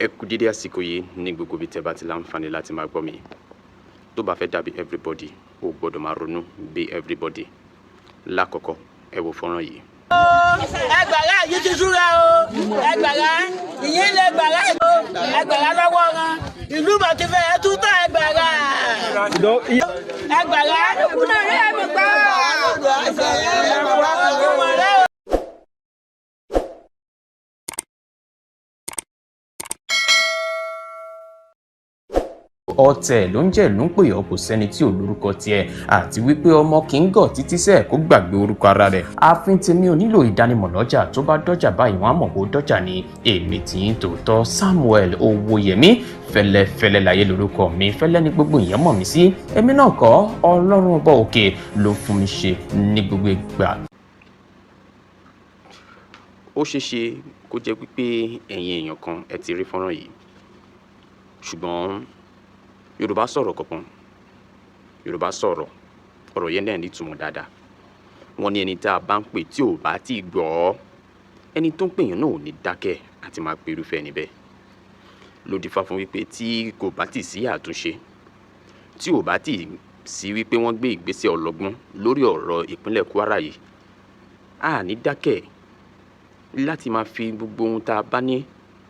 Ẹ kú dédé àsìkò yìí ní gbogbo ibi tẹ́ bá ti láǹfààní láti máa gbọ́ mi. Tó bá fẹ́ dàbí everybody, o gbọ́dọ̀ máa ronú bí everybody. Lákọ̀ọ́kọ́, ẹ wo fọ́nrán yìí. Ẹgbàrá yìí ti súra o. Ẹgbàrá ìyẹn lè gbàrá o. Ẹgbàrá lọ́wọ́ wọn. Ìlú bọ̀ ti fẹ́ tún tán ẹgbàrá. Ẹgbàrá kúnlẹ̀ rí ẹ̀mí gbà. Ọ̀tẹ̀ ló ń jẹ́ ló ń pè ọ́ kò sẹ́ni tí ò lórúkọ tiẹ̀ àti wípé ọmọ kì í gọ̀ títí sẹ́ẹ̀ kó gbàgbé orúkọ ara rẹ̀. Ààfin tèmi ò nílò ìdánimọ̀ lọ́jà tó bá dọ́jà báyìí wọ́n á mọ̀ kó dọ́jà ní èmi tí ń tòótọ́ Samuel Owóyẹmí fẹ́lẹ́fẹ́lẹ́ láyé lórúkọ mi fẹ́lẹ́ ní gbogbo ìyẹn mọ̀ mí sí èmi náà kọ́ Ọlọ́run ọba òkè ló fún mi ṣe ní gbogbo ìgbà. Ó ṣeé ṣe kó jẹ́ wípé ẹ̀yin èèyàn kan ẹ ti rí fọ́nrán yìí, ṣùgbọ́n Yorùbá sọ̀rọ̀ kankan. Yorùbá sọ̀rọ̀, ọ̀rọ̀ yẹn náà ní ìtumọ̀ dáadáa. Wọ́n ní ẹni tá a bá ń pè tí ò bá tí gbọ́, ẹni tó ń pè yàn náà ò ní dákẹ́ àti máa pe irúfẹ́ ẹni bẹ́ẹ̀. Ló dífá fún wípé tí kò bá tì sí àtúnṣe, tí ò bá tì sí wípé wọ́n gbé ìgbésẹ̀ ọlọ́gbọ́n lórí ọ̀rọ̀ ìpínlẹ̀ Kwara yìí, a ní dákẹ́ láti máa fi gbogbo ohun tá a bá ní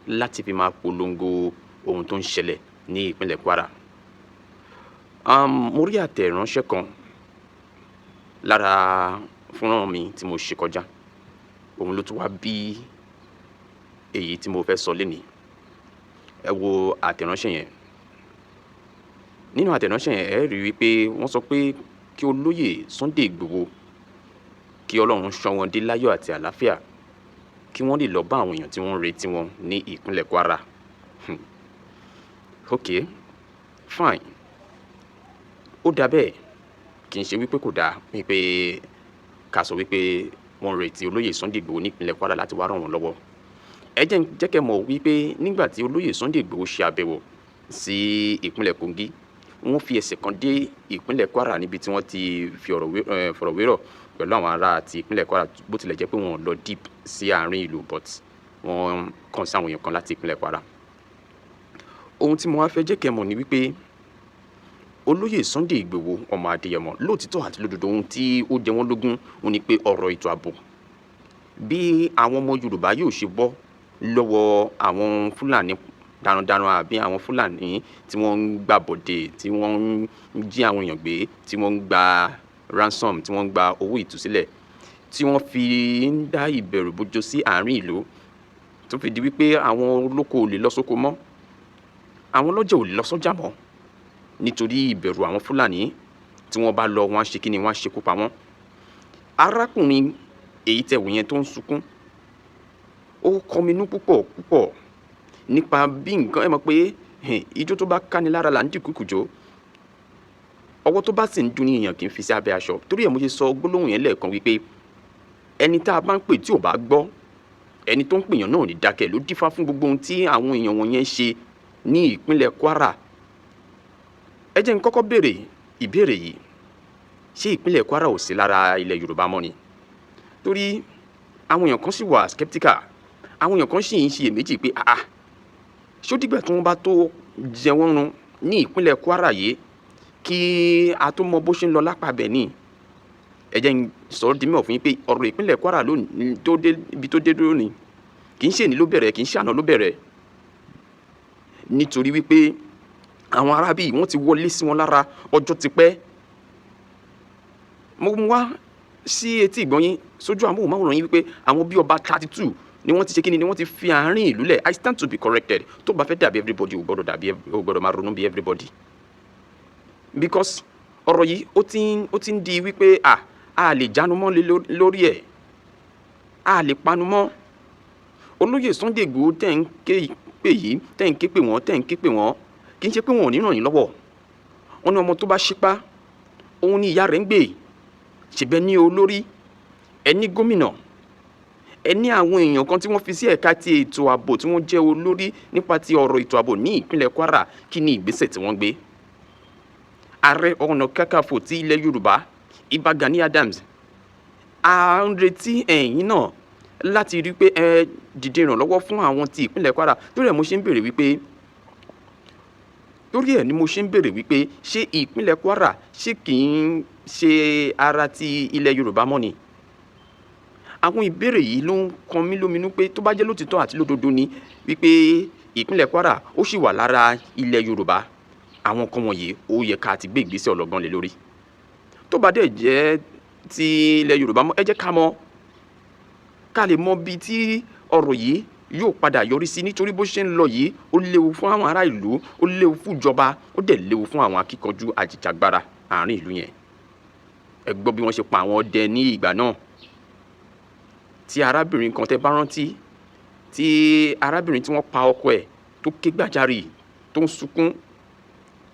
láti fi máa polongo ohun tó ń ṣẹlẹ̀ ní ìpínlẹ̀ Kwara. Mo rí àtẹ̀ránṣẹ́ kan lára fúnrán mi tí mo ṣe kọjá. Òun ló tún wá bí èyí tí mo fẹ́ sọ lénìí. Ẹ wo àtẹ̀ránṣẹ́ yẹn. Nínú àtẹ̀ránṣẹ́ yẹn, ẹ rí wípé wọ́n sọ pé kí olóyè Sunday Igboho kí Ọlọ́run ṣọ́ wọn dé láyọ̀ àti àlàáfíà, kí wọ́n lè lọ bá àwọn èèyàn tí wọ́n ń retí wọn ní ìpínlẹ̀ Kwara. Okay, fine. Ó dà bẹ́ẹ̀, kì í ṣe wípé kò dáa wípé ká sọ wípé wọ́n retí olóyè Sunday Igboho ní ìpínlẹ̀ Kwara láti wá ràn wọ́n lọ́wọ́. Ẹ jẹ́ kẹ́ mọ̀ wípé nígbà tí olóyè Sunday Igboho ṣe àbẹ̀wò sí ìpínlẹ̀ Kogi, wọ́n fi ẹsẹ̀ kan dé ìpínlẹ̀ Kwara níbi tí wọ́n ti fi fọ̀rọ̀wérọ̀ pẹ̀lú àwọn ará ti ìpínlẹ̀ Kwara, bó tilẹ̀ jẹ́ pé wọ́n lọ deep sí àárín ìlú, but wọ́n kàn sí àwọn èèyàn kan láti ìpínlẹ̀ Kwara. Ohun tí mo wá fẹ́ jẹ́ kẹ́ mọ̀ ni wípé olóyè Sunday Igboho ọmọ Adéyẹmọ lóòtítọ́ àti lódodo ohun tí ó jẹ wọ́n lógún òun ni pé ọ̀rọ̀ ètò ààbò, bí àwọn ọmọ Yorùbá yóò ṣe bọ́ lọ́wọ́ àwọn Fúlàní darandaran àbí àwọn Fúlàní tí wọ́n ń gbà bọ̀dẹ̀, tí wọ́n ń jí àwọn èèyàn gbé, tí wọ́n ń gba ransom, tí wọ́n ń gba owó ìtúsílẹ̀, tí wọ́n fi ń dá ìbẹ̀rù bojo sí àárín ìlú tó fi di wípé àwọn olóko ò lè lọ sóko mọ́, àwọn ọlọ́jà ò lè lọ sọ́jà mọ́ nítorí ìbẹ̀rù àwọn Fúlàní. Tí wọ́n bá lọ, wọ́n á ṣe kí ni, wọ́n á ṣekú pa wọ́n. Arákùnrin èyí tẹ́ wò yẹn tó ń sunkún, ó kọminú púpọ̀ púpọ̀ nípa bí nǹkan, ẹ mọ̀ pé ijó tó bá káni lára là ń dìkúkù jó, ọwọ́ tó bá sì ń dun ní èèyàn kì í fi sí abẹ́ aṣọ. Torí ẹ̀ mo ṣe sọ gbólóhùn yẹn lẹ́ẹ̀kan wípé ẹni tá a bá ń pè tí ò bá gbọ́, ẹni tó ń pèèyàn náà ò ní dákẹ́. Ló dífá fún gbogbo ohun tí àwọn èèyàn wọ̀nyẹn ṣe ní ìpínlẹ̀ Kwara. Ẹ jẹ́ n kọ́kọ́ béèrè ìbéèrè yìí, ṣé ìpínlẹ̀ Kwara ò sí lára ilẹ̀ Yorùbá mọ́ ni? Torí àwọn èèyàn kan sì wà skeptical, àwọn èèyàn kan sì ń ṣiyèméjì pé ṣó dìgbà tí wọ́n bá tó jẹ wọ́n run ní ìpínlẹ̀ Kwara yìí kí a tó mọ bó ṣe ń lọ lápá bẹ̀ ni? Ẹ jẹ́ n sọ̀rọ̀ di mímọ̀ fún yín pé ọ̀rọ̀ ìpínlẹ̀ Kwara lónìí tó dé ibi tó dé dúró ni, kì í ṣe èní ló bẹ̀rẹ̀, kì í ṣe àná ló bẹ̀rẹ̀. Nítorí wípé àwọn arábí wọ́n ti wọlé sí wọn lára ọjọ́ ti pẹ́. Mo mú wá sí etí ìgbọ́ yín sójú amóhùnmáwòrán yín wípé àwọn bí ọba 32 ni wọ́n ti ṣe kí ni wọ́n ti fi àárín ìlú lẹ̀. I stand to be corrected. Tó bá fẹ́ dàbí everybody, ò gbọ́dọ̀ máa ronú bí everybody. Because ọ̀rọ̀ yìí ó ti ń di wípé a lè jánu mọ́ lórí ẹ̀, a lè panu mọ́. Olóyè Sunday Igboho tẹ̀ ń ké pè yìí, tẹ̀ ń ké pè wọ́n, kì í ṣe pé wọn ò ní ràn yín lọ́wọ́. Wọ́n ní ọmọ tó bá ṣípá, òun ni ìyá rẹ̀ ń gbé. Ṣèbẹ́ ní olórí, ẹ ní gómìnà, ẹ ní àwọn èèyàn kan tí wọ́n fi sí ẹ̀ka ti ètò ààbò tí wọ́n jẹ́ olórí nípa ti ọ̀rọ̀ ètò ààbò ní ìpínlẹ̀ Kwara. Kí ni ìgbésẹ̀ tí wọ́n gbé? Ààrẹ Ọ̀nà Kakanfò ti ilẹ̀ Yorùbá, Ìbà Gani Adams, à ń retí ẹ̀yin náà láti rí pé ẹ dìde ìrànlọ́wọ́ fún àwọn ti ìpínlẹ̀ Kwara. Lórí ẹ̀ mo ṣe ń béèrè wípé ṣé ìpínlẹ̀ Kwara ṣé kì í ṣe ara ti ilẹ̀ Yorùbá mọ́ ni? Àwọn ìbéèrè yìí ló ń kan mí lóminú pé tó bá jẹ́ lótìtọ́ àti lódodo ni wípé ìpínlẹ̀ Kwara ó sì wà lára ilẹ̀ Yorùbá, àwọn nǹkan wọ̀nyí ó yẹ ká ti gbé ìgbésẹ̀ ọlọ́gbọ́n lé lórí. Tó bá dẹ̀ jẹ́ ti ilẹ̀ Yorùbá mọ́, ẹ jẹ́ ká mọ̀, ká lè mọ bí tí ọ̀rọ̀ yìí yóò padà yọrí sí, nítorí bó ṣe ń lọ yìí ó léwu fún àwọn ará ìlú, ó léwu fún ìjọba, ó dẹ̀ léwu fún àwọn akíkanjú ajìjàgbara àárín ìlú yẹn. Ẹ gbọ́ bí wọ́n ṣe pa àwọn ọdẹ ní ìgbà náà. Tí arábìnrin kan tẹ́ bá rántí, tí arábìnrin tí wọ́n pa ọkọ ẹ̀ tó ké gbàjarè, tó ń sunkún,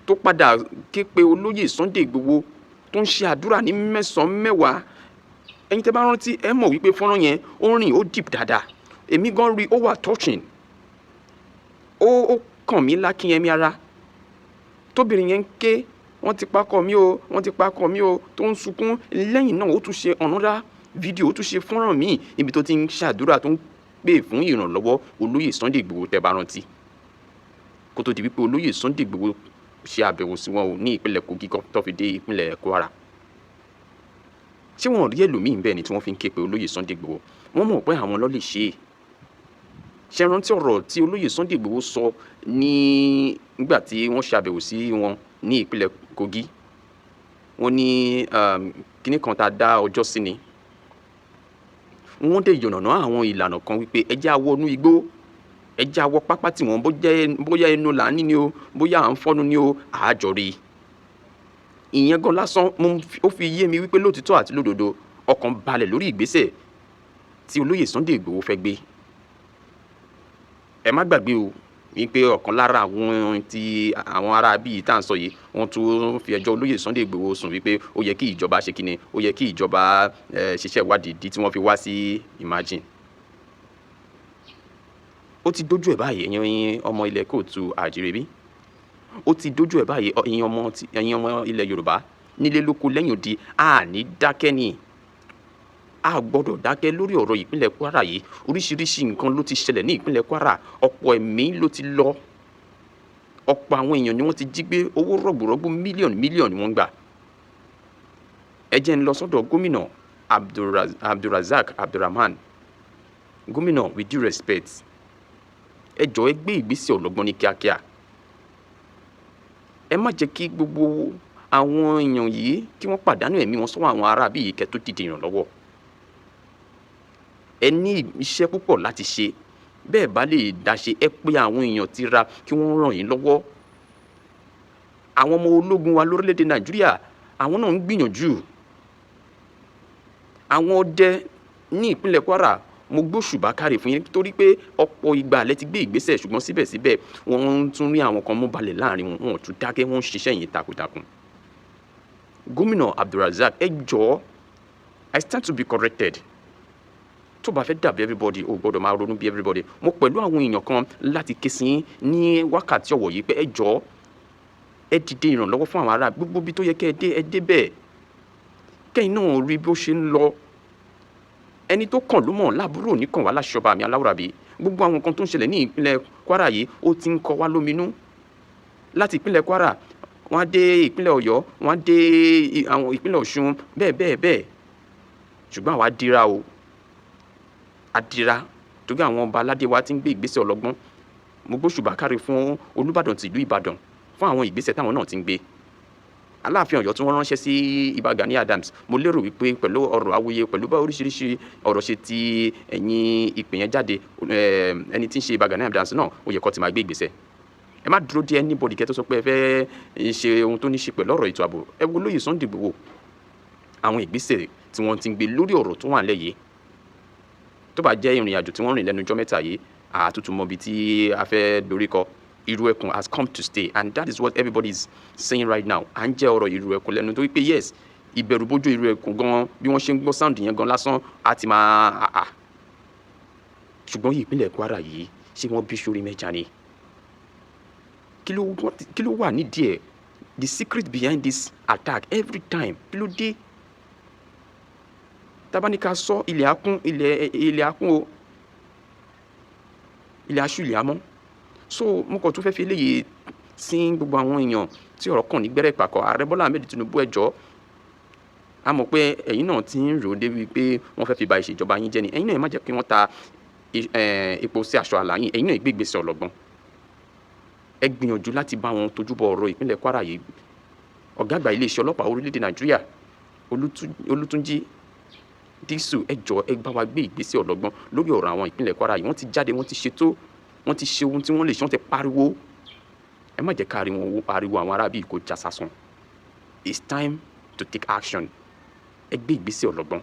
tó padà ké pe olóyè Sunday Igboho, tó ń ṣe àdúrà ní mẹ́sàn-án mẹ́wàá. Ẹ̀yin tẹ́ bá rántí ẹ mọ̀ wípé fọ́nrán yẹn ó rìn, ó deep dáadáa. Èmi gan rí, ó wà touching. Ó kàn mí lákínyẹmí ara. Tóbìnrin yẹn ń ké, wọ́n ti pa ọkọ mi o, wọ́n ti pa ọkọ mi o, tó ń sunkún. Lẹ́yìn náà ó tún ṣe another fídíò, ó tún ṣe fọ́nrán míì níbi tó ti ń ṣàdúrà, tó ń pè fún ìrànlọ́wọ́ olóyè Sunday Igboho tẹ́ bá rántí. Kó tó di wípé olóyè Sunday Igboho ṣe àbẹ̀wò sí wọn ní ìpínlẹ̀ Kogi tó fi dé ìpínlẹ̀ Kwara. Ṣé wọn rí ẹlòmíì bẹ́ẹ̀ ni tí wọ́n fi ń ké pe olóyè Sunday Igboho? Wọ́n mọ̀ pé àwọn ló lè ṣe é. Ṣé ẹ rántí ọ̀rọ̀ tí olóyè Sunday Igboho sọ nígbà tí wọ́n ṣe àbẹ̀wò sí wọn ní ìpínlẹ̀ Kogi? Wọ́n ní kíní kan tá a dá ọjọ́ sí ni. Wọ́n dẹ̀ yànnàná àwọn ìlànà kan wípé ẹ jẹ́ á wọnú igbó, ẹ jẹ́ á wọ pápá tí wọ́n bóyá ẹnu là ń ní ni o, bóyá à ń fọ́nu ni o, àájọ rí. Ìyẹn gan lásán ó fi yé mi wípé lótìtọ́ àti lódodo ọkàn balẹ̀ lórí ìgbésẹ̀ tí olóyè Sunday Igboho fẹ́ gbé. Ẹ má gbàgbé o wípé ọ̀kan lára àwọn ará bíi tá à ń sọ yìí, wọ́n tún fi ẹjọ́ olóyè Sunday Igboho sùn wípé ó yẹ kí ìjọba ṣe kíni, ó yẹ kí ìjọba ṣiṣẹ́ ìwádìí ìdí tí wọ́n fi wá sí Imagine. Ó ti dójú ẹ̀ báyìí ẹ̀yin ọmọ ilẹ̀ Kóòtù Àjíire bí. Ó ti dójú ẹ̀ báyìí ẹ̀yin ọmọ ilẹ̀ Yorùbá nílé lóko lẹ́yìn odi. A ní dákẹ́ ni. A gbọ́dọ̀ dákẹ́ lórí ọ̀rọ̀ ìpínlẹ̀ Kwara yìí. Oríṣiríṣi nǹkan ló ti ṣẹlẹ̀ ní ìpínlẹ̀ Kwara. Ọ̀pọ̀ ẹ̀mí ló ti lọ. Ọ̀pọ̀ àwọn èèyàn ni wọ́n ti jí gbé, owó rọ̀gbùrọ̀gbù mílíọ̀nù ni wọ́n gbà. Ẹ jẹ́ n lọ sọ́dọ̀ gómìnà Abdulrazak Abdulrahman. Gómìnà, with due respect, ẹ jọ̀ọ́ ẹ gbé ìgbésẹ̀ ọlọ́gbọ́n ní kíákíá. Ẹ má jẹ́ kí gbogbo àwọn èèyàn yìí kí wọ́n pàdánù ẹ̀mí wọn sọ́wọ́ àwọn ará bíi kẹ́ tó dìde ìrànlọ́wọ́. Ẹ ní iṣẹ́ púpọ̀ láti ṣe. Bẹ́ẹ̀ bá lè dá ṣe, ẹ pé àwọn èèyàn tira kí wọ́n ràn yín lọ́wọ́. Àwọn ọmọ ológun wa lórílẹ̀‐èdè Nàìjíríà, àwọn náà ń gbìyànjú. Àwọn ọdẹ ní ìpínlẹ̀ Kwara, mo gbóṣùbà káre fún yín torí pé ọ̀pọ̀ ìgbà lẹ ti gbé ìgbésẹ̀, ṣùgbọ́n síbẹ̀síbẹ̀ wọ́n tún rí àwọn kan mú balẹ̀ láàrin wọn, wọn ò tún dákẹ́, wọ́n ń ṣiṣẹ́ yìí takuntakun. Gómìnà Abdulrazak, ẹ jọ̀ọ́, I stand to be corrected. Tó bá fẹ́ dàbí everybody, o gbọ́dọ̀ máa ronú bí everybody. Mo pẹ̀lú àwọn èèyàn kan láti ké sí yín ní wákàtí ọ̀wọ̀ yìí pé ẹ jọ̀ọ́, ẹ dìde ìrànlọ́wọ́ fún àwọn ará gbogbo bí tó yẹ kẹ́ ẹ dé bẹ́ẹ̀. Kẹ́yìn náà rí bí ó ṣe ń lọ. Ẹni tó kàn ló mọ̀, láàbúrò ní kàn wá láṣọba mi aláwùrábí. Gbogbo àwọn nǹkan tó ń ṣẹlẹ̀ ní ìpínlẹ̀ Kwara yìí ó ti ń kọ wá lóminú. Láti ìpínlẹ̀ Kwara, wọ́n á dé ìpínlẹ̀ Ọ̀yọ́, wọ́n á dé àwọn ìpínlẹ̀ Ọ̀ṣun, bẹ́ẹ̀. Ṣùgbọ́n àwa dira o. Adira torí àwọn ọba aládé wa ti ń gbé ìgbésẹ̀ ọlọ́gbọ́n. Mo gbóṣùbà káre fún Olúbàdàn tìlú Ìbàdàn fún àwọn ìgbésẹ̀ táwọn náà ti ń gbé. Aláàfin Ọ̀yọ́ tí wọ́n ránṣẹ́ sí Ìbà Gani Adams, mo lérò wípé pẹ̀lú ọ̀rọ̀ awuyewuye, pẹ̀lú bá oríṣiríṣi ọ̀rọ̀ ṣe ti ẹ̀yìn ìpè yẹn jáde, ẹni tí ń ṣe Ìbà Gani Adams náà ó yẹ kó ti máa gbé ìgbésẹ̀. Ẹ má dúró dé anybody kẹ́ tó sọ pé ẹ fẹ́ ṣe ohun tó ní ṣe pẹ̀lú ọ̀rọ̀ ètò ààbò. Ẹ wo olóyè Sunday Igboho, àwọn ìgbésẹ̀ tí wọ́n ti ń gbé lórí ọ̀rọ̀ tó wà nílẹ̀ yìí. Tó bá jẹ́ ìrìn àjò tí wọ́n rìn lẹ́nu ọjọ́ mẹ́ta yìí, àtútù mọ ibi tí a fẹ́ dorí kọ. Ìrù ẹkùn has come to stay, and that is what everybody is saying right now. À ń jẹ́ ọ̀rọ̀ ìrù ẹkùn lẹ́nu torí pé yes, ìbẹ̀rùbojo ìrù ẹkùn gan, bí wọ́n ṣe ń gbọ́ sound yẹn gan lásán, á ti máa ṣùgbọ́n ìpínlẹ̀ Kwara yìí, ṣé wọ́n bí sórí mẹ́ja ni? Kí ló wà nídìí ẹ̀? The secret behind this attack every time, kí ló dé? tábà ní ká sọ ilẹ̀ akún o, ilẹ̀ aṣú ilẹ̀ amọ́. So mo kàn tún fẹ́ fi eléyìí sí gbogbo àwọn èèyàn tí ọ̀rọ̀ kàn ní gbẹ́rẹ́ ìpàkọ́. Ààrẹ Bọ́lá Ahmed Tinubu, ẹ jọ̀ọ́, a mọ̀ pé ẹ̀yin náà ti ń rò ó débi pé wọ́n fẹ́ fi ba ìṣèjọba yín jẹ́ ni. Ẹ̀yin náà ẹ má jẹ́ kí wọ́n ta epo sí aṣọ àlà yín. Ẹ̀yin náà gbé ìgbésẹ̀ ọlọ́gbọ́n. Ẹ gbìyànjú láti bá wọn tójú bọ ọ̀rọ̀ ìpínlẹ̀ Kwara yìí. Ọ̀gá àgbà iléeṣẹ́ ọlọ́pàá orílẹ̀-èdè Nàìjíríà Olútúnjí Dísù, ẹ jọ̀ọ́ ẹ bá wa gbé ìgbésẹ̀ ọlọ́gbọ́n lórí ọ̀rọ̀ àwọn ìpínlẹ̀ Kwara yìí. Wọ́n ti jáde, wọ́n ti ṣètò, wọ́n ti ṣe ohun tí wọ́n lè ṣe, wọ́n ti pariwo. Ẹ má jẹ́ ká ariwo àwọn arábí kó já sásán. It's time to take action. Ẹ gbé ìgbésẹ̀ ọlọ́gbọ́n.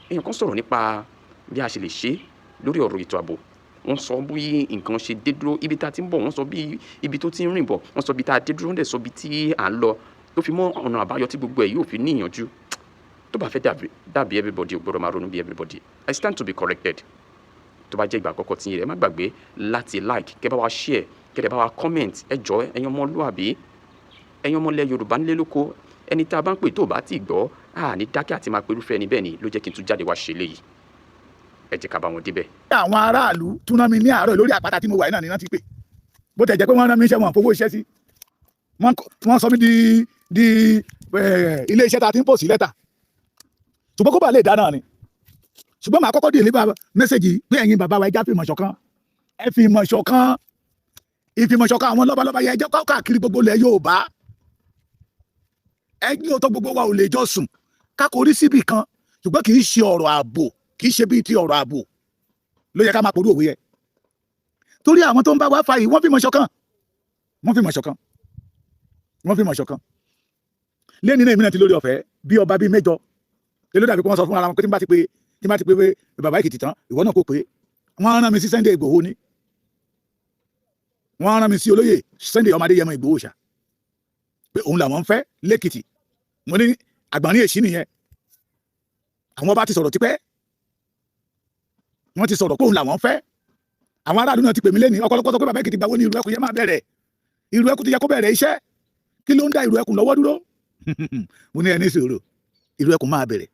Èèyàn kan sọ̀rọ̀ nípa bí a ṣe lè ṣe lórí ọ̀rọ̀ ètò ààbò. Wọ́n sọ bí nǹkan ṣe dé dúró, ibi tá a ti ń bọ̀, wọ́n sọ bí ibi tó ti ń rìn bọ̀, wọ́n sọ bí tá a dé dúró, wọ́n dẹ̀ sọ bí tí à ń lọ, tó fi mọ́ ọ̀nà àbáyọ tí gbogbo ẹ̀ yóò fi ní ìyànjú. Tó bá fẹ́ dàbí everybody, ò gbọ́dọ̀ máa ronú bí everybody. I stand to be corrected. Tó bá jẹ́ ìgbà àkọ́kọ́ tí yín rẹ̀, má gbàgbé láti like, kẹ́ bá wa share, kẹ́ dẹ̀ bá wa comment. Ẹ jọ̀ọ́ ẹ̀yin ọmọlúàbí, ẹ̀yin ọmọlẹ̀ Yorùbá nílé lóko, ẹni tá a bá ń pè tó bá ti gbọ́, ní dákẹ́ àti máa perúfẹ́ ẹni bẹ́ẹ̀ ni ló jẹ́ kí n tún jáde wá ṣe léyìí. Ẹ jẹ́ ká bá wọn débẹ̀. Àwọn aráàlú tún rán mi ní àárọ̀ lórí àpáta tí mo wà yìí náà ni wọ́n ti pè. Bó tẹ̀ jẹ́ pé wọ́n rán mi iṣẹ́, wọn fowó iṣẹ́ sí. Wọ́n sọ mí di ilé iṣẹ́ tá a ti ń pòsì lẹ́tà. Ṣùgbọ́n kó bá lè dá náà ni. Ṣùgbọ́n màá kọ́kọ́ dé nípa mẹ́sẹ̀gì pé ẹ̀yin bàbá wa ẹ já fi ìmọ̀ ṣọ̀kan. Ẹ fi ìmọ̀ ṣọ̀kan. Ìfìmọ̀ ṣọ̀kan àwọn lọ́balọ́ba yẹn ẹ jẹ́ káàkiri gbogbo ilẹ̀ Yorùbá. Ẹ ní òótọ́ gbogbo wa ò lè jọ sùn kákòrí síbì kan, ṣùgbọ́n kì í ṣe ọ̀rọ̀ ààbò, kì í ṣe bíi ti ọ̀rọ̀ ààbò ló yẹ ká máa porú òwe yẹ. Torí àwọn tó ń bá wa fa yìí wọ́n fi ìmọ̀ ṣọ̀kan. Lẹ́ni náà èmi náà ti lórí ọ̀fẹ́ bí ọba bíi mẹ́jọ. Èló dàbí pé wọ́n sọ fún ara wọn pé tí n bá ti pé bàbá Èkìtì tán, ìwọ náà kò pé. Wọ́n rán mi sí Sunday Ìgbòho ni. Wọ́n rán mi sí olóyè Sunday ọmọ Adéyẹmọ Ìgbòho ṣá. Pé òun làwọn ń fẹ́ lẹ́kìtì. Mo ní àgbọ̀nrín èṣí nìyẹn. Àwọn ọba ti sọ̀rọ̀ tipẹ́. Wọ́n ti sọ̀rọ̀ pé òun làwọn ń fẹ́. Àwọn aráàlú náà ti pè mí lẹ́ni ọ̀pọ̀lọpọ̀ sọ pé bàbá Èkìtì gbàwó ní ìlú ẹkùn yẹn máa bẹ̀rẹ̀. Ìlú ẹkùn ti yẹ kó bẹ̀rẹ̀ iṣẹ́. Kí ló ń dá ìlú ẹkùn lọ́wọ́ dúró? Mo ní ẹni sọ̀rọ̀. Ìlú ẹkùn máa bẹ̀rẹ̀.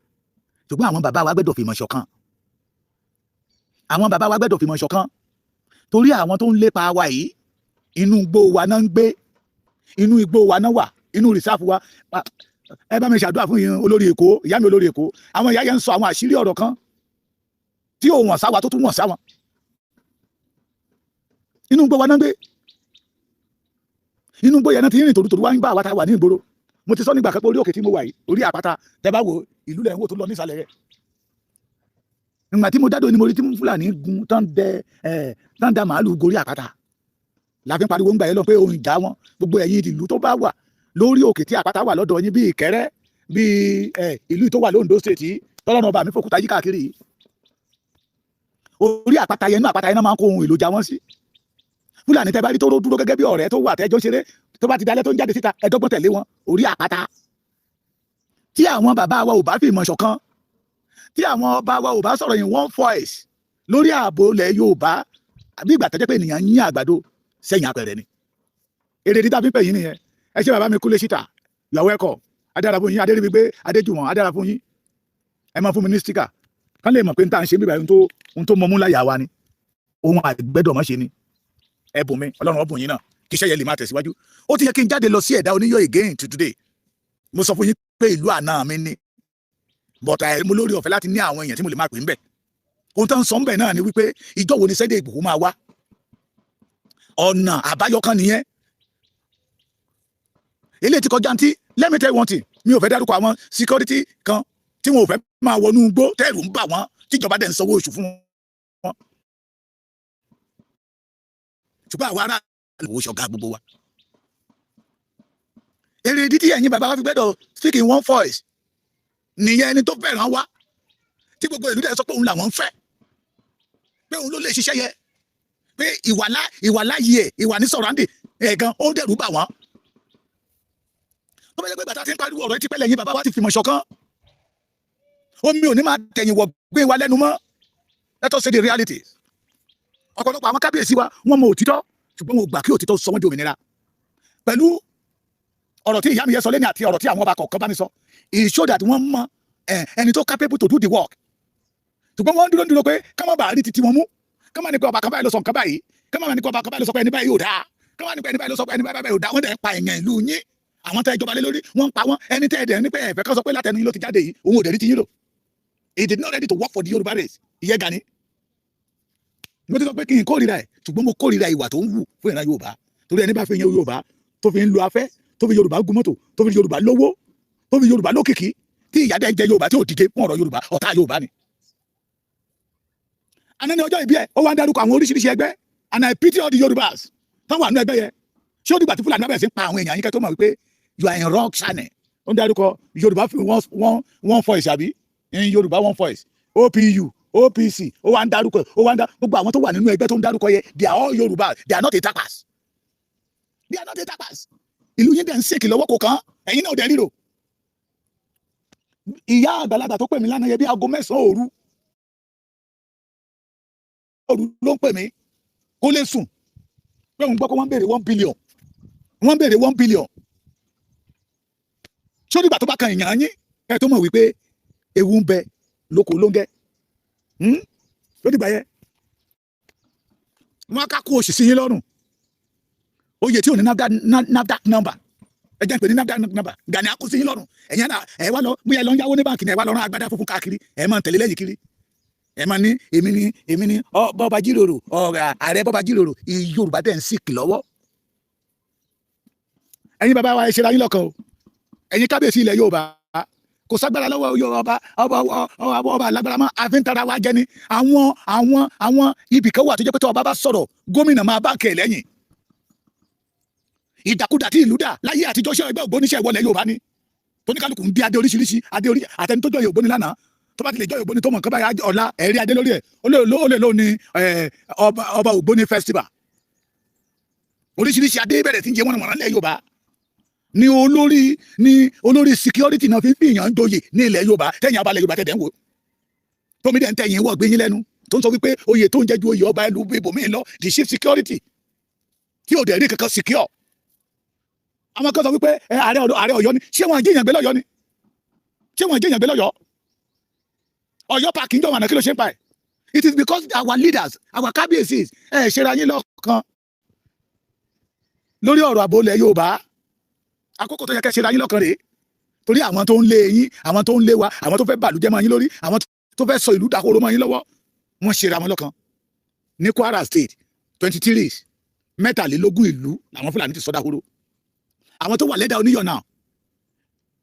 Ṣùgbọ́n àwọn bàbá wa gbẹ́dọ̀ fìmọ̀ ṣọ̀kan. Torí àwọn tó ń lépa wa yìí, inú igbó wa náà ń gbé, inú igbó wa náà wà, inú rìsáàfù wa. Ẹ bá mi ṣàdúrà fún yín olórí Èkó, ìyá mi olórí Èkó. Àwọn ìyá yẹn ń sọ àwọn àṣírí ọ̀rọ̀ kan tí ò wọ̀n sáwa tó tún wọ̀n sáwọn. Inú igbó wa náà ń gbé. Inú igbó yẹn náà ti rìn tòrútòrú wá ń bá àwa tá a wà ní ìgboro. Mo ti sọ nígbà kan pé orí òkè tí mo wà yìí, orí àpáta, tẹ bá wo ìlú lẹ́yìn wò tó lọ nísàlẹ̀ rẹ̀. Ìgbà tí mo dádò ni mo rí tí Fúlàní gun tán da màálù gorí àpáta. Láfi pariwo ń gbà yẹn lọ pé ohun ìjà wọn gbogbo ẹ̀yin ìlú tó bá wà lórí òkè tí àpáta wà lọ́dọ̀ yín bí Ìkẹ́rẹ́, bí ìlú tó wà l'Ondo State tọ́lọ́run ọba mi fòkúta yí káàkiri. Orí àpáta yẹn náà máa ń kó ohun èlò jà wọ́n sí. Fúlàní tẹ bá rí tó dúró gẹ́gẹ́ bí ọ̀rẹ́ tó wà tẹ́jọ́ ṣeré tó bá ti dalẹ̀ tó ń jáde síta ẹ̀dọ́gbọ́n tẹ̀lé wọn orí àpáta. Tí àwọn bàbá wa ò bá fi ìmọ̀ ṣọ̀kan, tí àwọn ọba wa ò bá sọ̀rọ̀ in one voice lórí ààbò ilẹ̀ Yorùbá, àbí ìgbà tẹ́jẹ́ pé ènìyàn yín àgbàdo sẹ́yìn apẹ̀rẹ̀ ni. Èrè dídá fífẹ́ yín nìyẹn. Ẹ ṣé bàbá mi Kúnlé Ṣítà, you are welcome. Adára fún yín, Adéríbigbé, Adéjùwọ̀n, adára fún yín. Ẹ máa fún mi ní stíkà. Kán lè mọ̀ pé n tá à ń ṣe bíbá ohun tó mọmú láyà wa ni. Ohun àgbẹ̀dọ̀ mọ́ ṣe ni. Ẹ bùn mi, Ọlọ́run ọ̀bùn yín náà. Kí iṣẹ́ yẹn lè máa tẹ̀síwájú. Ó ti yẹ kí n jáde lọ sí Ẹ̀dá Oníyọ̀ again today. Mo sọ fún yín pé ìlú àná mi ni. But mo lórí ọ̀fẹ́ láti ní àwọn èèyàn tí mo lè máa pè ń bẹ̀. Ohun tó ń sọ ń bẹ̀ náà ni wípé ìjọ wo ni Sunday Ìgbòho máa wá. Ọ̀nà àbáyọ kan nìyẹn. Eléyìí ti kọjá ntí, let me tell you one thing, mi ò fẹ́ dárúkọ àwọn security kan tí wọn ò fẹ́ máa wọnú igbó tẹ́rù ń bà wọ́n tíjọba dẹ̀ ń sanwó oṣù fún wọn. Ṣùgbọ́n àwa ará ìwò ṣọ̀gá gbogbo wa. Èrè ìdí tí ẹ̀yin bàbá wa fi gbẹ́dọ̀ speak in one voice nìyẹn ẹni tó fẹ́ràn wa tí gbogbo ìlú dẹ̀ sọ pé òun làwọn ń fẹ́, pé òun ló lè ṣiṣẹ́ yẹ, pé ìwà láyé ẹ̀, ìwà ní sọ̀rọ̀ǹdì ẹ̀gan ó dẹ̀rù bà wọ́n. Tó bá yẹ pé bàtà ti ń pariwo ọ̀rọ̀ ẹ ti pẹ́ lẹ́yìn bàbá wa ti fìmọ̀ ṣọ̀kan. Omi ò ní máa tẹ̀yìn wọ̀ gbé wa lẹ́nu mọ́. Let us say the reality. Ọ̀pọ̀lọpọ̀ àwọn kábíyèsí wa wọ́n mọ òtítọ́ ṣùgbọ́n wọn ò gbà kí òtítọ́ sọ wọ́n di òmìnira. Pẹ̀lú ọ̀rọ̀ tí ìyá mi yẹn sọ lẹ́ni àti ọ̀rọ̀ tí àwọn ọba kọ̀ọ̀kan bá mi sọ, it show that wọ́n mọ ẹni tó capable to do the work ṣùgbọ́n wọ́n dúró pé ká má bàa rí titi wọn mú, ká má ní pé ọba kan báyìí ló sọ nǹkan báyìí, ká má ní pé ọba kan báyìí ló sọ pé ẹni báyìí ò dáa, ká má ní pé ẹni báyìí ló sọ pé ẹni báyìí ò dáa. Wọ́n dẹ̀ pa èèyàn ìlú yín, àwọn tẹ́ ìjọba lé lórí wọ́n ń pa wọ́n. Ẹni tẹ́ ẹ̀dẹ̀ ní pé ẹ̀fẹ̀ kan sọ pé látẹnu yín ló ti jáde yìí, òun ò dẹ̀ rí ti yín lò. He did not ready to work for the Yoruba race. Ìyẹn Gani. Mo ti sọ pé kí n kórìíra ẹ̀, ṣùgbọ́n mo kórìíra ìwà tó ń wù fún ìran Yorùbá. Torí ẹni bá fi yan Yorùbá tó fi ń lo afẹ́, tó fi Yorùbá gún mọ́tò, tó fi Yorùbá lówó, tó fi Yorùbá lókìkí, tí ìyá dẹ́ jẹ́ Yorùbá tí ò dìde fún ọ̀rọ̀ Yorùbá, ọ̀tá Yorùbá ni. Àná ní ọjọ́ ìbí ẹ̀, ó wá ń dárúkọ àwọn oríṣiríṣi ẹgbẹ́, and I pity all the Yorùbás táwọn àánú ẹgbẹ́ yẹn. Ṣé ó dìgbà tí Fúlàní bẹ̀rẹ̀ sí ń pa àwọn èèyàn yín kẹ́ tó mọ̀ wípé you are in wrong channel? Ó ń dárúkọ Yorùbá one voice àbí in Yorùbá one voice, OPU, OPC, ó wá ń dárúkọ, gbogbo àwọn tó wà nínú ẹgbẹ́ tó ń dárúkọ yẹn, they are all Yorùbá, they are not a tapas. They are not a tapas. Ìlú yín dẹ̀ ń ṣèkì lọ́wọ́ kò kàn, ẹ̀yin náà ò dẹ̀ ríro. Ìyá àgbàlagbà tó pè mí lánàá yẹ bí aago 9 òru ló ń pè mí kó lè sùn pé òun gbọ́ pé wọ́n béèrè 1 billion. Wọ́n béèrè 1 billion. Ṣé ó dìgbà tó bá kan èèyàn yín ẹ tó mọ̀ wípé ewu ń bẹ lóko ló ń gẹ́? Ṣé ó dìgbà yẹn? Wọ́n á ká kó oṣù sí yín lọ́rùn. Oyè tí ò ní NAFDAC number, ẹ jẹ́ ń pè ní NAFDAC number, Gani á kó sí yín lọ́rùn. Ẹ̀yin náà ẹ wá lọ bóyá ẹ lọ ń yáwó ní báǹkì náà, ẹ wá lọ rán agbádá funfun káàkiri, ẹ máa ń tẹ̀lé lẹ́yìn kiri. Ẹ máa ní èmi ní Bọ́ba Jíròrò, ààrẹ Bọ́ba Jíròrò. Yorùbá dẹ̀ ń sìkì lọ́wọ́. Ẹ̀yin bàbá wa ẹ ṣe ra yín lọ́kàn o. Ẹ̀yin kábíyèsí ilẹ̀ Yorùbá kò ságbára lọ́wọ́ ọba alágbára mọ́, àfi ń tara wa jẹ ni. Àwọn ibì kan wà tó jẹ́ pé tó ọba bá sọ̀rọ̀ gómìnà máa bá kẹ̀ lẹ́yìn. Ìdàkudà tí ìlú dà láyé àtijọ́ ṣe ẹgbẹ́ ògbóníṣẹ́ ìwọlẹ̀ Yorùbá ni. Tóníkálukú ń di adé oríṣiríṣi, adé orí àtẹni tó jọ Ògbóni lánàá, tó bá ti lè jọ Ògbóni tó mọ̀ nǹkan báyìí ọ̀la ẹ̀rí adé lórí ẹ̀, ó lè lò ní ọba Ògbóni festival. Oríṣiríṣi adé bẹ̀rẹ̀ sí ń jẹ wọ́n mọ̀ràn lẹ́ Yorùbá. Ní olórí security náà fi ń fìyàn ń joyè ní ilẹ̀ Yorùbá, tẹ̀yìn abalẹ̀ Yorùbá tẹ̀dẹ̀ ń wò. Tómi dẹ̀ ń tẹ̀yìn wọ̀ gbé yín lẹ́nu, tó ń sọ wípé oyè tó ń jẹ́ ju oyè ọba ẹlú ibòmíì lọ, the chief security, tí ò dẹ̀ rí kankan secure. Àwọn kan sọ wípé ààrẹ Ọ̀yọ́ ni, ṣé wọn àjíyàn gbé lọ́yọ́ ni? Ṣé wọn àjíyàn gbé lọ́yọ́? Ọ̀yọ́ pàkì ń jọ wọn àná kí ló ṣe ń pa ẹ̀? It is because our leaders, our kábíyèsí ṣera yín lọ́kàn lórí ọ̀rọ̀ ààbò ilẹ̀ Yorùbá. Àkókò tó yẹ kẹ́ ṣera yín lọ́kàn rèé, torí àwọn tó ń lé yín, àwọn tó ń lé wa, àwọn tó fẹ́ bàlújẹ́ mọ́ yín lórí, àwọn tó fẹ́ sọ ìlú dahoro mọ́ yín lọ́wọ́, wọ́n ṣera wọn lọ́kàn. Ní Kwara State 23 23 ìlú làwọn Fúlàní ti sọ dahoro. Àwọn tó wà lẹ́dà oníyọ̀ náà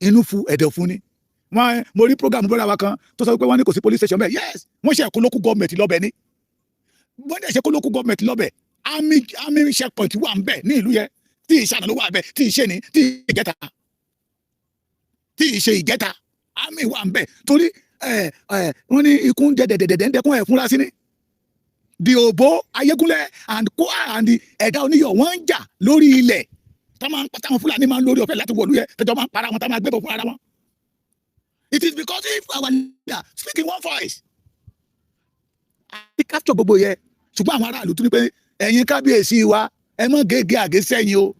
inú fu ẹ̀dẹ̀ fún ni. Mo rí program bọ́dà wa kan tó sọ pé wọ́n ní kò sí police station bẹ́ẹ̀. Yes, wọ́n ṣe ẹ̀kọ́ local government lọ́bẹ̀ ni. Wọ́n dẹ̀ ṣe kó local government lọ́bẹ̀. Army checkpoint wà ń bẹ̀ ní ìlú yẹn, tí ìṣànà ló wà bẹ̀, tí ìṣe ni, tí ìṣe ìjẹta. Army wà ń bẹ̀ torí wọ́n ní ikú ń jẹ dẹ̀dẹ̀dẹ̀ ń dẹkùn ẹ̀ fúnra sí ni. The Òbó, Ayégúnlẹ̀ and ẹ̀dá oníyọ̀ wọ́n ń jà lórí ilẹ̀. Táwọn Fúlàní máa ń lórí ọ̀fẹ́ láti wọ̀lú yẹ tẹjọ́ máa ń para wọn, tá máa gbébọn fún ara wọn. It is because if our leader speak in one voice, àti capture gbogbo yẹ, ṣùgbọ́n àwọn aráàlú tún ní pé ẹ̀yin kábíyèsí wa ẹ mọ́ gègé àgé sẹ́yìn o,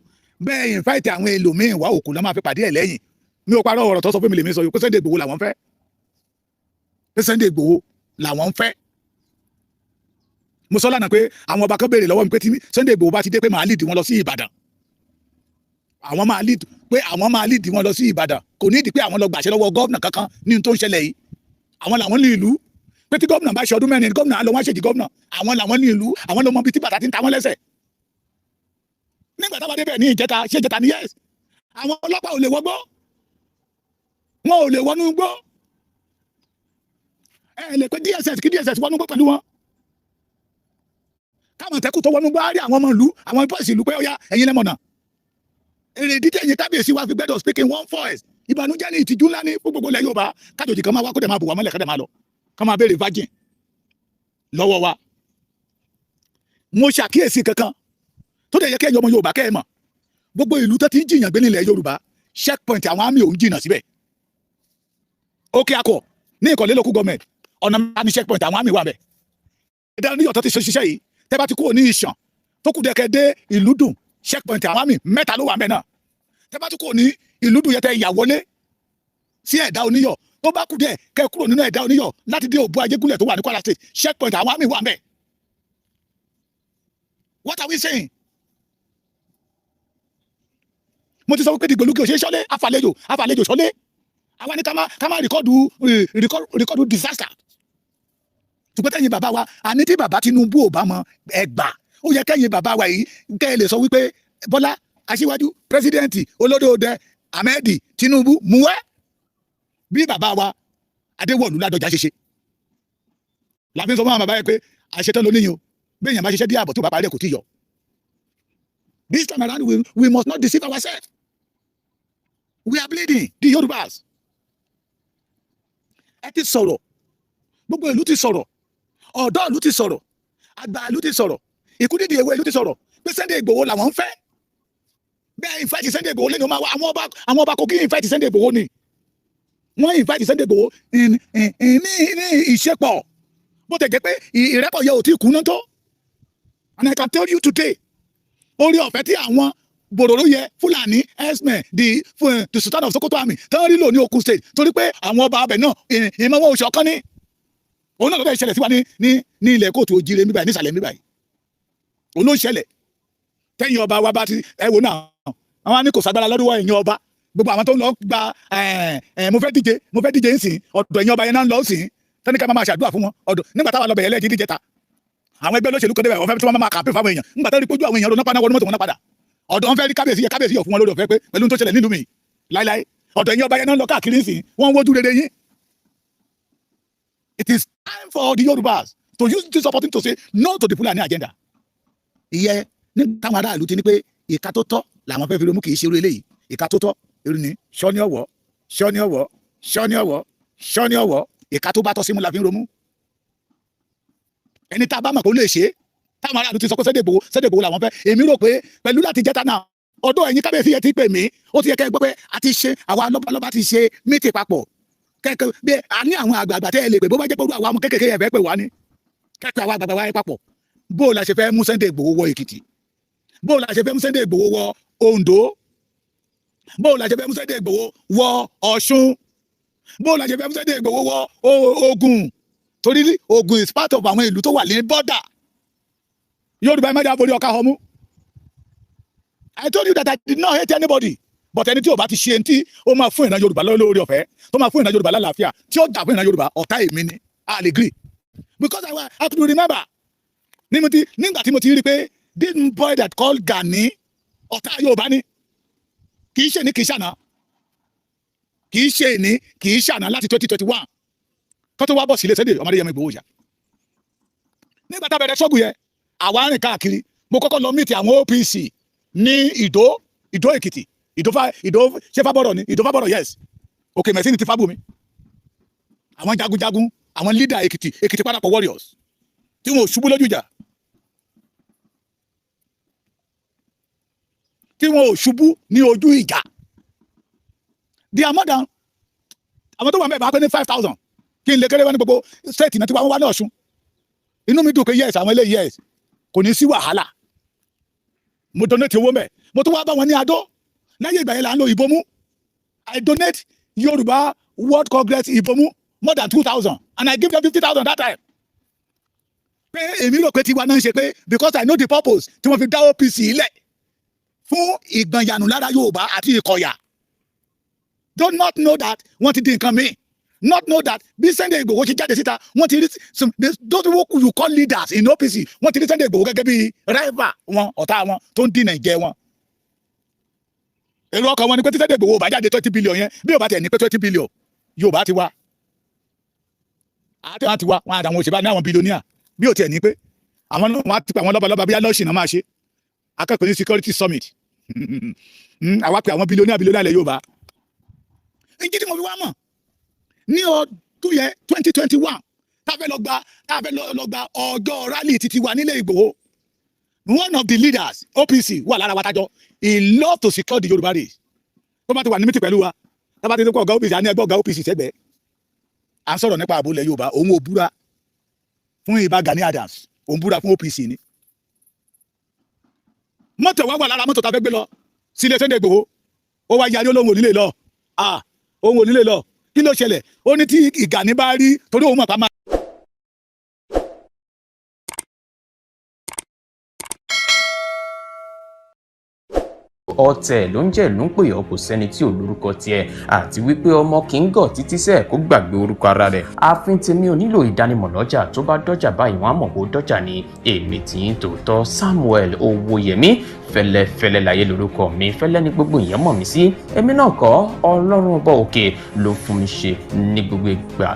bẹ́ẹ̀ invite àwọn ẹlòmíín wá òkú lọ́ máa fi pàdé ẹ̀ lẹ́yìn. Mi ò parọ́ ọ̀rọ̀ tó sọ fún mi lèmi sọ yìí pé Sunday Igboho làwọn fẹ́. Pé Sunday Igboho làwọn fẹ́. Mo sọ lánàá pé àwọn ọba kan béèrè lọ́wọ́ mi pé tí Sunday Igboho bá ti dé pé màá lead wọn lọ sí Ìbàdàn. Àwọn máa lead wọn lọ sí Ìbàdàn, kò ní ìdí pé àwọn lọ gbàṣẹ lọ́wọ́ gómìnà kankan ní tó ń ṣẹlẹ̀ yìí. Àwọn làwọn ní ìlú, pé tí gómìnà bá ṣe ọdún mẹ́rin gómìnà á lọ wá ṣèjì gómìnà, àwọn làwọn ní ìlú, àwọn ló mọ bí tí bàtà ti ń ta wọ́n lẹ́sẹ̀. Nígbà táwọn débẹ̀ ní ìjẹta, ṣé ìjẹta ni yes, àwọn ọlọ́pàá ò lè wọgbó, wọn ò lè wọnú gbó. Lè pé DSS kí DSS wọnú gbó pẹ̀lú wọn. Káwọn tẹ́kù tó wọnú gbó á rí àwọn ọmọ ìlú, àwọn bọ́ọ̀sì ìlú pé ó yá ẹ̀yin lẹ́mọ̀nà. Èrè dídé ẹ̀yin kábíyèsí wa fi gbẹ́dọ̀ speaking one voice. Ìbànújẹ́ ní ìtìjú ńlá ní fún gbogbo ilẹ̀ Yorùbá. Kájòjì kan máa wá kó dẹ̀ máa bù wá mọ́lẹ̀ kẹ́dẹ̀ máa lọ. Ká máa béèrè virgin lọ́wọ́ wa. Mo ṣàkíyèsí kankan tó dẹ̀ yẹ kí ẹ̀yin ọmọ Yorùbá kẹ́ ẹ mọ̀. Gbogbo ìlú tó ti ń jìyàn gbé nílẹ̀ Yorùbá, checkpoint àwọn àmì òun jìnnà síbẹ̀. Òkè Akọ ní Ìkọ̀lé local government, ọ̀nà ní checkpoint àwọn àmì wà bẹ̀. Ẹ̀dá oníyọ̀ tó ti ṣiṣẹ́ yìí, tẹ́ bá ti kúrò ní Ìṣàn tó kù dẹ́kẹ́ dé ìlú dùn, checkpoint àwọn àmì 3 ló wà mẹ́ náà. Tẹ́ bá tún kò ní ìlú dùn yẹn tẹ́ ìyà wọlé sí ẹ̀dá oníyọ̀ tó bá kù díẹ̀ kẹ́ kúrò nínú ẹ̀dá oníyọ̀ láti dé òbú Ajégúnlẹ̀ tó wà ní Kwara State checkpoint àwọn àmì wà ńbẹ̀. What are we saying? mo ti sọ pé Dìgbòlugi ò ṣe ṣọ́lé afàlejò ṣọ́lé àwa ní ká má rìkọ́dù disaster. ṣùgbọ́n tẹ́yìn bàbá wa àní tí bàbá Tinubu ò bá mọ ẹgbà ó yẹ kẹ́yìn bàbá wa yìí kẹ́ ẹ lè sọ wípé Bọ́lá Aṣíwájú pírẹsidẹ́ǹtì olódòdẹ Ahmed Tinubu muwẹ́ bí bàbá wa Adéwọ̀lú Ládọjà ṣe làbí sọ fún àwọn bàbá yẹn pé àṣetán ló níyìn o bí èèyàn bá ṣiṣẹ́ dí ààbò tó bá parí ẹ̀ kò tí yọ. This time around we must not deceive ourselves. We are bleeding the Yorubas. Ẹ ti sọ̀rọ̀ gbogbo ìlú ti sọ̀rọ̀ ọ̀dọ́ ìlú ti sọ̀rọ̀ àgbà ìlú ti sọ̀rọ̀ ìkúdídì èwe ìlú ti sọ̀rọ̀ pé Sunday Igboho làwọn ń fẹ́ bẹ́ẹ̀ ìfẹ́tì Sunday Igboho lẹ́nu ọmọ àwọn ọba Kogi ìfẹ́tì Sunday Igboho ni wọ́n ìfẹ́tì Sunday Igboho ní ìṣepọ̀ bó tẹ̀ jẹ́ pé ìrẹ́pọ̀ yẹ ò tí kú ná tó. And I can tell you today orí ọ̀fẹ́ tí àwọn bòròró yẹ Fúlàní herdsmen the Sultan of Sokoto army tán rí lò ní Ogun State torí pé àwọn ọba abẹ náà ìmọ̀ wọn ò ṣọ̀kan ní òun náà ló fẹ́ ṣẹlẹ̀ sí wa ní ilẹ̀ kóòtù òjìrè mi báyìí nísàlẹ̀ mi báyìí òun ló ń ṣẹlẹ̀ tẹ́yìn ọba wa bá ti ẹ wò náà àwọn ní kò sagbára lọ́dún wọ ẹ̀yìn ọba gbogbo àwọn tó ń lọ gba mo fẹ́ díje ń sìn ọ̀dọ̀ ẹ̀yìn ọba yẹn náà ń lọ sìn tẹ́ni ká máa ṣàdúrà fún wọn ọ̀dọ̀ nígbà táwa lọ bẹ̀yẹ lẹ́ẹ̀kì díje ta àwọn ẹgbẹ́ olóṣèlú kan débẹ̀ wọ́n fẹ́ tí wọ́n máa kàmpé fáwọn èèyàn nígbà tó rí pójú àwọn èèyàn ronú paná wọnú mọ́tò wọn náà padà ọ̀dọ̀ wọn fẹ́ rí kábíyèsí yẹ fún wọn lórí ọ̀fẹ́ pé pẹ̀lú tó ṣẹlẹ̀ nílùú mi láíláí ọ̀dọ̀ ẹ̀yin ọba yẹn náà lọ káàkiri sí wọ́n wojú rere yín. It is time for the Yorubas to use this opportunity to say no to the Fulani agenda. ìyẹn ní táwọn aráàlú ti ní pé ìka tó tọ́ làwọn fẹ́ fi romú kì í ṣe orí eléyìí ìka tó tọ́ irú ni ṣọ́ni ọ̀wọ́ ìka tó bá tọ́ símú la fi ń romú. Ẹni tá a bá mọ̀ pé ó lè ṣe é táwọn aráàlú ti sọ pé Sunday Igboho làwọn fẹ́ èmi rò pé pẹ̀lú láti jẹ́ta náà ọ̀dọ̀ ẹ̀yin kábíyèsí yẹn ti pè mí ó ti yẹ kẹ́ ẹ gbọ́ pé a ti ṣe àwa lọ́balọ́ba ti ṣe mítì papọ̀ kẹ́kẹ́ bí a ní àwọn àgbààgbà tẹ́ ẹ lè pè bó bá jẹ́ pé àwọn ọmọ kékeré yẹn fẹ́ pè wá ní kẹ́kẹ́ àwa àgbààgbà wáyé papọ̀ bó la ṣe fẹ́ mú Sunday Igboho wọ Èkìtì bó la ṣe fẹ́ mú Sunday Igboho wọ Oǹdó bó la ṣe fẹ́ mú Sunday Igboho wọ Ọ̀ṣun bó la ṣe fẹ́ mú Sunday Igboho wọ Ògùn torí Ògùn is part of àwọn ìlú tó wà ní bọ́dà Yorùbá má dáa borí ọ̀ka ọmú. I told you that I did not hate anybody but ẹni tí o bá ti ṣe ẹni tí ó máa fún ìran Yorùbá lórí ọ̀fẹ́ tó máa fún ìran Yorùbá lálàáfíà tí ó dà fún ìran Yorùbá ọ̀tá èmi ni I agree because I could remember nígbà tí mo ti rí pé this boy that called Gani ọ̀tá Yorùbá ni kì í ṣe ní kì í ṣàná kì í ṣe ní kì í ṣàná láti 2021 kó tó wá bọ̀ sílé Sunday Ọmọdéyẹmọ Ìgbòho Òòṣà nígbà tá a bẹ̀rẹ̀ ṣọ́ọ̀bù yẹn àwa rìn káàkiri mo kọ́kọ́ lọ mìtì àwọn OPC ní Ìdó Èkìtì Ìdó ṣé Fábọ̀rọ̀ ni Ìdó Fábọ̀rọ̀ yes òkè mẹ́sìn ti Fábùmí àwọn jagunjagun àwọn leader Èkìtì Parapọ̀ warriors tí wọn ò ṣubú lójú ìjà tí wọn ò ṣubú ní ojú ìjà they are more than àwọn tó wà mẹ́bàá pé ní 5,000 kí n lè kéré wọn ní gbogbo state náà tí wọn wá ní Ọ̀ṣun inú mi dùn pé yes àwọn eléyìí yes kò ní sí wàhálà mo donate owó mẹ́ mo tún wá bá wọn ní Adó láyé ìgbà yẹn là ń lo ìbomú I donate Yorùbá World Congress ìbomú more than 2,000 and I give them 50,000 that time pé èmi rò pé tiwa náà ń ṣe pé because I know the purpose tí wọ́n fi dá OPC ilẹ̀ fún ìgbọ̀nyànù lára Yorùbá àti ìkọ̀yà do not know that wọ́n ti di nǹkan mi not know that bí Sunday Igboho ṣe jáde síta wọ́n ti rí those who you call leaders in OPC wọ́n ti rí Sunday Igboho gẹ́gẹ́ bí rival wọn ọ̀tá wọn tó ń dínà ìjẹ wọn. èrò ọkàn wọn ni pé tí Sunday Igboho bá jáde 20 billion yẹn bí ò bá tẹ̀ ní pé 20 billion Yorùbá ti wá àti wọn ti wá wọn àtàwọn òṣèlú ní àwọn billionaire bí ò tẹ̀ ní pé àwọn náà wọn á ti pa àwọn lọ́balọ́ba bí alọ́ọ̀ṣì náà máa ṣe akẹ́kọ̀ọ́ ní security summit àwa pé àwọn billionaire ilẹ̀ Yorùbá ìjì tí mo fi wá mọ̀ ní ọdún yẹn 2021 táfẹ́ lọ gba ọjọ́ rally títí wa nílé Ìgbòho one of the leaders OPC wà lára wa tájọ he love to secure the Yorùbá race tó bá ti wà ní mítì pẹ̀lú wa tó bá ti dẹ́kọ̀ ọ̀gá OPC àní ẹgbẹ́ ọ̀gá OPC sẹ́gbẹ̀ẹ́ à ń sọ̀rọ̀ nípa ààbò ilẹ̀ Yorùbá òun ò búra fún Ìbà Gani Adams òun búra fún OPC ni mọ́tò wa wà lára mọ́tò tá a fẹ́ gbé lọ sílé Sunday Igboho ó wá yarí olóhùn onílé lọ ohun onílé lọ kí ló ṣẹlẹ̀ ó ní tí Ìgànnì bá rí torí òun mọ̀ pa máa. ọ̀tẹ̀ ló ń jẹ́ ló ń pè ọ́ kò sẹ́ni tí ò lórúkọ tiẹ̀ àti wípé ọmọ kì í gọ̀ títí sẹ́ẹ̀ kó gbàgbé orúkọ ara rẹ̀. ààfin tèmi ò nílò ìdánimọ̀ lọ́jà tó bá dọ́jà báyìí wọ́n á mọ̀ pé ó dọ́jà ni. èmi tí ń tòótọ́ Samuel Owóyẹmí fẹ́lẹ́fẹ́lẹ́ láyé lórúkọ mi, fẹ́lẹ́ ní gbogbo èèyàn mọ̀ mí sí. èmi náà kọ́ Ọlọ́run ọba òkè ló fún mi ṣe ní gbogbo ìgbà.